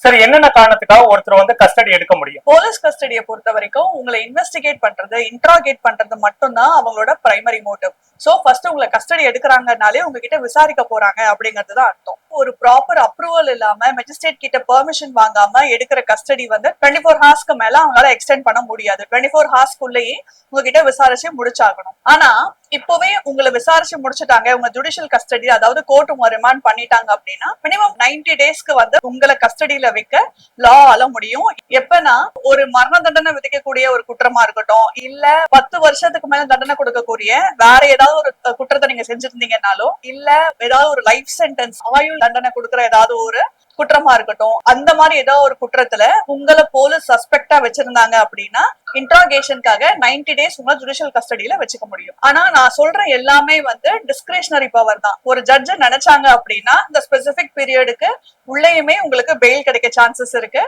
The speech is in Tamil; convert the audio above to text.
சரி, என்னென்ன காரணத்துக்காக ஒருத்தர் வந்து கஸ்டடி எடுக்க முடியும்? போலீஸ் கஸ்டடியை பொறுத்த வரைக்கும் உங்களை இன்வெஸ்டிகேட் பண்றது, இன்ட்ராகேட் பண்றது மட்டும்தான் அவங்களோட பிரைமரி மோட்டிவ். சோ ஃபர்ஸ்ட் உங்களை கஸ்டடி எடுக்கிறாங்கனாலே உங்ககிட்ட விசாரிக்க போறாங்க அப்படிங்கிறது தான் அர்த்தம். ஒரு ப்ராப்பர் அப்ரூவல் இல்லாம மெஜிஸ்ட்ரேட் கிட்ட பெர்மிஷன் வாங்காம எடுக்கிற கஸ்டடி வந்து 24 ஹார்ஸ்க்கு மேல அவங்களால எக்ஸ்டெண்ட் பண்ண முடியாது. 24 ஹார்ஸ்க்குள்ளேயே உங்ககிட்ட விசாரிச்சு முடிச்சாகணும். ஆனா இப்பவே உங்களை விசாரிச்சு முடிச்சுட்டாங்க, உங்க ஜுடிஷியல் கஸ்டடி அதாவது கோர்ட் உங்க ரிமாண்ட் பண்ணிட்டாங்க அப்படின்னா மினிமம் 90 டேஸ்க்கு வந்து உங்களை கஸ்டடியில வைக்க லா ஆல முடியும். எப்பனா ஒரு மரண தண்டனை விதிக்கக்கூடிய ஒரு குற்றமா இருக்கட்டும், இல்ல 10 வருஷத்துக்கு மேல தண்டனை கொடுக்கக்கூடிய வேற ஏதாவது ஒரு குற்றத்தை நீங்க செஞ்சிருந்தீங்கன்னாலும், இல்ல ஏதாவது ஒரு லைஃப் சென்டென்ஸ் ஆயுள் தண்டனை கொடுக்கிற ஏதாவது ஒரு குற்றமா இருக்கட்டும், அந்த மாதிரி ஏதாவது ஒரு குற்றத்துல உங்களை போலீஸ் சஸ்பெக்டா வச்சிருந்தாங்க அப்படின்னா இன்ட்ராகேஷனுக்காக 90 டேஸ் உங்களை ஜுடிஷியல் கஸ்டடியில வச்சுக்க முடியும். ஆனா நான் சொல்ற எல்லாமே வந்து டிஸ்கிரிஷனரி பவர் தான். ஒரு ஜட்ஜ் நினைச்சாங்க அப்படின்னா இந்த ஸ்பெசிபிக் பீரியடுக்கு உள்ளேயுமே உங்களுக்கு பெயில் கிடைக்க சான்சஸ் இருக்கு.